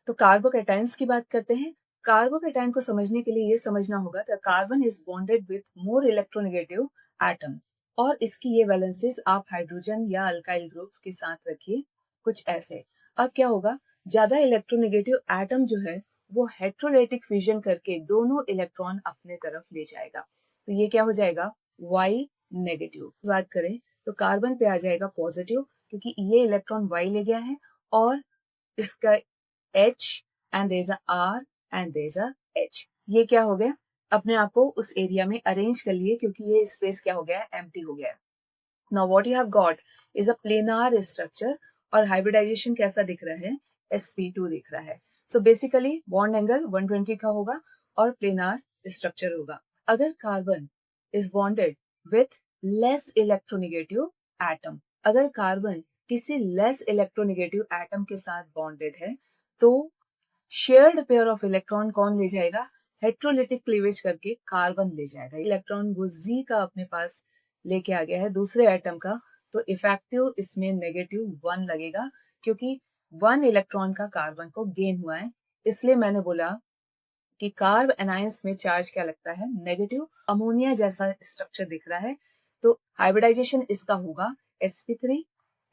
तो कार्बोकैटायंस की बात करते हैं। कार्बोकैटायन को समझने के लिए ये समझना होगा कि carbon is bonded with more electronegative atom, और इसकी ये वैलेंसीज आप हाइड्रोजन या अल्काइल ग्रुप के साथ रखिए कुछ ऐसे। अब क्या होगा, ज्यादा इलेक्ट्रोनेगेटिव एटम जो है वो हेट्रोलेटिक फ्यूजन करके दोनों इलेक्ट्रॉन अपने तरफ ले जाएगा। तो ये क्या हो जाएगा, वाई नेगेटिव। बात करें तो कार्बन पे आ जाएगा पॉजिटिव, क्योंकि ये इलेक्ट्रॉन वाई ले गया है, और इसका H and there's a R and there's a H। ये क्या हो गया, अपने आप को उस एरिया में अरेंज कर लिए, क्योंकि ये स्पेस क्या हो गया है, एम्प्टी हो गया है। Now what you have got is a planar structure, और हाइब्रिडाइजेशन कैसा दिख रहा है, sp2 दिख रहा है। सो बेसिकली बॉन्ड एंगल 120 का होगा और प्लेनार स्ट्रक्चर होगा। अगर carbon is bonded with less electronegative atom, अगर कार्बन किसी लेस इलेक्ट्रोनेगेटिव एटम के साथ बॉन्डेड है, तो शेयर्ड पेयर ऑफ इलेक्ट्रॉन कौन ले जाएगा, हेट्रोलिटिक क्लीवेज करके कार्बन ले जाएगा। इलेक्ट्रॉन वो जी का अपने पास लेके आ गया है दूसरे एटम का, तो इफेक्टिव इसमें -1 लगेगा, क्योंकि 1 इलेक्ट्रॉन का कार्बन को गेन हुआ है। इसलिए मैंने बोला कि कार्ब एनायंस में चार्ज क्या लगता है, नेगेटिव। अमोनिया जैसा स्ट्रक्चर दिख रहा है, तो हाइब्रिडाइजेशन इसका होगा sp3,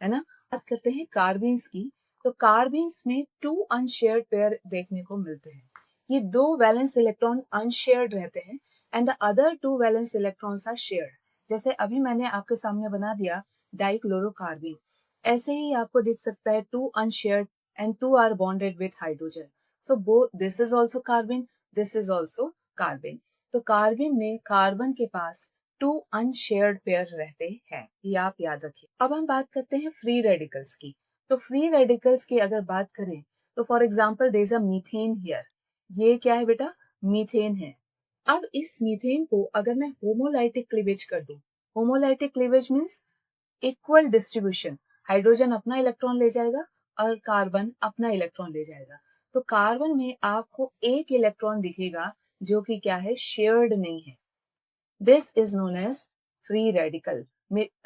है ना। बात करते हैं कार्बीन्स की, तो कार्बीन्स में 2 अनशेयर्ड पेयर देखने को मिलते हैं। ये 2 वैलेंस इलेक्ट्रॉन अनशेयर्ड रहते हैं and the other 2 valence electrons are shared. जैसे अभी मैंने आपके सामने बना दिया डाइक्लोरोकार्बीन, ऐसे ही आपको दिख सकता है 2 unshared and 2 are bonded with hydrogen. So both this is also carbon, this is also carbon. तो कार्बन में कार्बन के पास 2 अनशेयर्ड पेयर रहते हैं, ये आप याद रखिए। अब हम बात करते हैं फ्री रेडिकल्स की। तो फ्री रेडिकल्स की अगर बात करें, तो for example there is a methane here. ये क्या है बेटा, मीथेन है। अब इस मीथेन को अगर मैं होमोलाइटिक क्लीवेज कर दूं, homolytic cleavage means equal distribution, hydrogen अपना इलेक्ट्रॉन ले जाएगा और कार्बन अपना इलेक्ट्रॉन ले जाएगा। तो कार्बन में आपको एक इलेक्ट्रॉन दिखेगा जो कि क्या है, शेयर्ड नहीं है। This is known as free radical.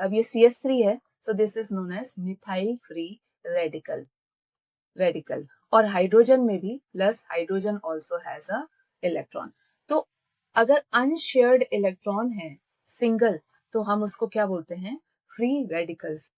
अब ये CH3 है, so this is known as methyl free radical. और हाइड्रोजन में भी plus hydrogen also has a electron. तो अगर अनशेयर्ड इलेक्ट्रॉन है सिंगल, तो हम उसको क्या बोलते हैं, फ्री रेडिकल्स।